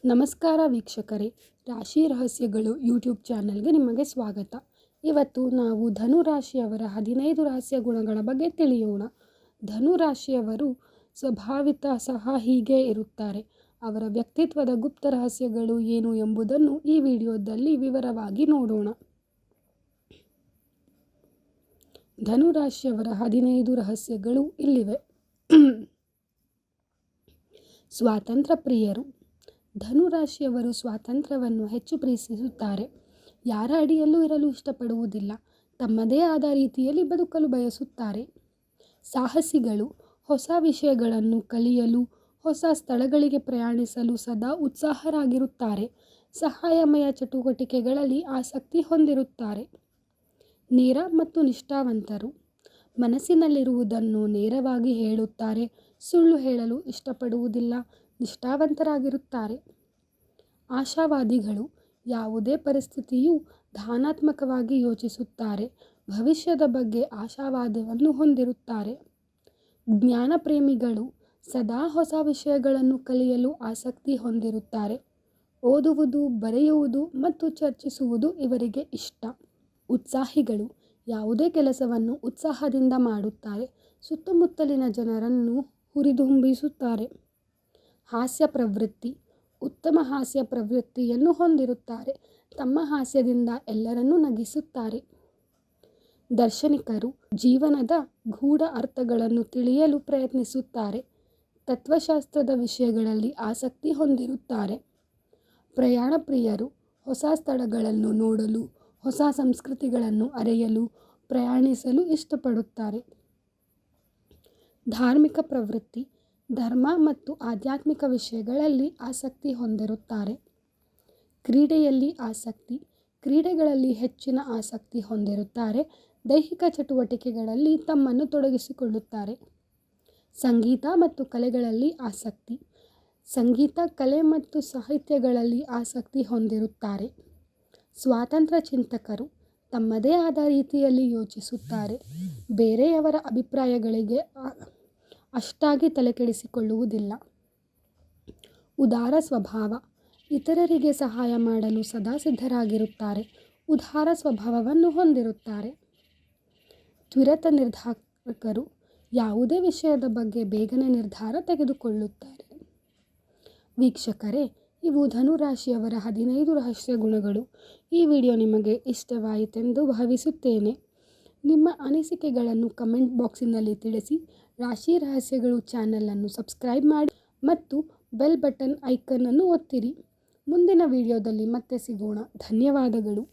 ನಮಸ್ಕಾರ ವೀಕ್ಷಕರೇ, ರಾಶಿ ರಹಸ್ಯಗಳು ಯೂಟ್ಯೂಬ್ ಚಾನಲ್ಗೆ ನಿಮಗೆ ಸ್ವಾಗತ. ಇವತ್ತು ನಾವು ಧನು ರಾಶಿಯವರ 15 ರಹಸ್ಯ ಗುಣಗಳ ಬಗ್ಗೆ ತಿಳಿಯೋಣ. ಧನು ರಾಶಿಯವರು ಸ್ವಭಾವಿತ ಸಹ ಹೀಗೆ ಇರುತ್ತಾರೆ. ಅವರ ವ್ಯಕ್ತಿತ್ವದ ಗುಪ್ತ ರಹಸ್ಯಗಳು ಏನು ಎಂಬುದನ್ನು ಈ ವಿಡಿಯೋದಲ್ಲಿ ವಿವರವಾಗಿ ನೋಡೋಣ. ಧನು ರಾಶಿಯವರ 15 ರಹಸ್ಯಗಳು ಇಲ್ಲಿವೆ. ಸ್ವಾತಂತ್ರ್ಯ ಪ್ರಿಯರು. ಧನು ರಾಶಿಯವರು ಸ್ವಾತಂತ್ರ್ಯವನ್ನು ಹೆಚ್ಚು ಪ್ರೀತಿಸುತ್ತಾರೆ. ಯಾರ ಅಡಿಯಲ್ಲೂ ಇರಲು ಇಷ್ಟಪಡುವುದಿಲ್ಲ. ತಮ್ಮದೇ ಆದ ರೀತಿಯಲ್ಲಿ ಬದುಕಲು ಬಯಸುತ್ತಾರೆ. ಸಾಹಸಿಗಳು. ಹೊಸ ವಿಷಯಗಳನ್ನು ಕಲಿಯಲು, ಹೊಸ ಸ್ಥಳಗಳಿಗೆ ಪ್ರಯಾಣಿಸಲು ಸದಾ ಉತ್ಸಾಹರಾಗಿರುತ್ತಾರೆ. ಸಹಾಯಮಯ ಚಟುವಟಿಕೆಗಳಲ್ಲಿ ಆಸಕ್ತಿ ಹೊಂದಿರುತ್ತಾರೆ. ನೇರ ಮತ್ತು ನಿಷ್ಠಾವಂತರು. ಮನಸ್ಸಿನಲ್ಲಿರುವುದನ್ನು ನೇರವಾಗಿ ಹೇಳುತ್ತಾರೆ. ಸುಳ್ಳು ಹೇಳಲು ಇಷ್ಟಪಡುವುದಿಲ್ಲ. ನಿಷ್ಠಾವಂತರಾಗಿರುತ್ತಾರೆ. ಆಶಾವಾದಿಗಳು. ಯಾವುದೇ ಪರಿಸ್ಥಿತಿಯೂ ಧನಾತ್ಮಕವಾಗಿ ಯೋಚಿಸುತ್ತಾರೆ. ಭವಿಷ್ಯದ ಬಗ್ಗೆ ಆಶಾವಾದವನ್ನು ಹೊಂದಿರುತ್ತಾರೆ. ಜ್ಞಾನ ಪ್ರೇಮಿಗಳು. ಸದಾ ಹೊಸ ವಿಷಯಗಳನ್ನು ಕಲಿಯಲು ಆಸಕ್ತಿ ಹೊಂದಿರುತ್ತಾರೆ. ಓದುವುದು, ಬರೆಯುವುದು ಮತ್ತು ಚರ್ಚಿಸುವುದು ಇವರಿಗೆ ಇಷ್ಟ. ಉತ್ಸಾಹಿಗಳು. ಯಾವುದೇ ಕೆಲಸವನ್ನು ಉತ್ಸಾಹದಿಂದ ಮಾಡುತ್ತಾರೆ. ಸುತ್ತಮುತ್ತಲಿನ ಜನರನ್ನು ಹುರಿದುಂಬಿಸುತ್ತಾರೆ. ಹಾಸ್ಯ ಪ್ರವೃತ್ತಿ. ಉತ್ತಮ ಹಾಸ್ಯ ಪ್ರವೃತ್ತಿಯನ್ನು ಹೊಂದಿರುತ್ತಾರೆ. ತಮ್ಮ ಹಾಸ್ಯದಿಂದ ಎಲ್ಲರನ್ನೂ ನಗಿಸುತ್ತಾರೆ. ದಾರ್ಶನಿಕರು. ಜೀವನದ ಗೂಢ ಅರ್ಥಗಳನ್ನು ತಿಳಿಯಲು ಪ್ರಯತ್ನಿಸುತ್ತಾರೆ. ತತ್ವಶಾಸ್ತ್ರದ ವಿಷಯಗಳಲ್ಲಿ ಆಸಕ್ತಿ ಹೊಂದಿರುತ್ತಾರೆ. ಪ್ರಯಾಣ ಪ್ರಿಯರು. ಹೊಸ ಸ್ಥಳಗಳನ್ನು ನೋಡಲು, ಹೊಸ ಸಂಸ್ಕೃತಿಗಳನ್ನು ಅರಿಯಲು, ಪ್ರಯಾಣಿಸಲು ಇಷ್ಟಪಡುತ್ತಾರೆ. ಧಾರ್ಮಿಕ ಪ್ರವೃತ್ತಿ. ಧರ್ಮ ಮತ್ತು ಆಧ್ಯಾತ್ಮಿಕ ವಿಷಯಗಳಲ್ಲಿ ಆಸಕ್ತಿ ಹೊಂದಿರುತ್ತಾರೆ. ಕ್ರೀಡೆಯಲ್ಲಿ ಆಸಕ್ತಿ. ಕ್ರೀಡೆಗಳಲ್ಲಿ ಹೆಚ್ಚಿನ ಆಸಕ್ತಿ ಹೊಂದಿರುತ್ತಾರೆ. ದೈಹಿಕ ಚಟುವಟಿಕೆಗಳಲ್ಲಿ ತಮ್ಮನ್ನು ತೊಡಗಿಸಿಕೊಳ್ಳುತ್ತಾರೆ. ಸಂಗೀತ ಮತ್ತು ಕಲೆಗಳಲ್ಲಿ ಆಸಕ್ತಿ. ಸಂಗೀತ, ಕಲೆ ಮತ್ತು ಸಾಹಿತ್ಯಗಳಲ್ಲಿ ಆಸಕ್ತಿ ಹೊಂದಿರುತ್ತಾರೆ. ಸ್ವಾತಂತ್ರ್ಯ ಚಿಂತಕರು. ತಮ್ಮದೇ ಆದ ರೀತಿಯಲ್ಲಿ ಯೋಚಿಸುತ್ತಾರೆ. ಬೇರೆಯವರ ಅಭಿಪ್ರಾಯಗಳಿಗೆ ಅಷ್ಟಾಗಿ ತಲೆಕೆಡಿಸಿಕೊಳ್ಳುವುದಿಲ್ಲ. ಉದಾರ ಸ್ವಭಾವ. ಇತರರಿಗೆ ಸಹಾಯ ಮಾಡಲು ಸದಾ ಸಿದ್ಧರಾಗಿರುತ್ತಾರೆ. ಉದಾರ ಸ್ವಭಾವವನ್ನು ಹೊಂದಿರುತ್ತಾರೆ. ತ್ವರಿತ ನಿರ್ಧಾರಕರು. ಯಾವುದೇ ವಿಷಯದ ಬಗ್ಗೆ ಬೇಗನೆ ನಿರ್ಧಾರ ತೆಗೆದುಕೊಳ್ಳುತ್ತಾರೆ. ವೀಕ್ಷಕರೇ, ಇವು ಧನು ರಾಶಿಯವರ 15 ರಹಸ್ಯ ಗುಣಗಳು. ಈ ವಿಡಿಯೋ ನಿಮಗೆ ಇಷ್ಟವಾಯಿತೆಂದು ಭಾವಿಸುತ್ತೇನೆ. ನಿಮ್ಮ ಅನಿಸಿಕೆಗಳನ್ನು ಕಮೆಂಟ್ ಬಾಕ್ಸಿನಲ್ಲಿ ತಿಳಿಸಿ. ರಾಶಿ ರಹಸ್ಯಗಳು ಚಾನಲನ್ನು ಸಬ್ಸ್ಕ್ರೈಬ್ ಮಾಡಿ ಮತ್ತು ಬೆಲ್ ಬಟನ್ ಐಕನ್ ಅನ್ನು ಒತ್ತಿರಿ. ಮುಂದಿನ ವಿಡಿಯೋದಲ್ಲಿ ಮತ್ತೆ ಸಿಗೋಣ. ಧನ್ಯವಾದಗಳು.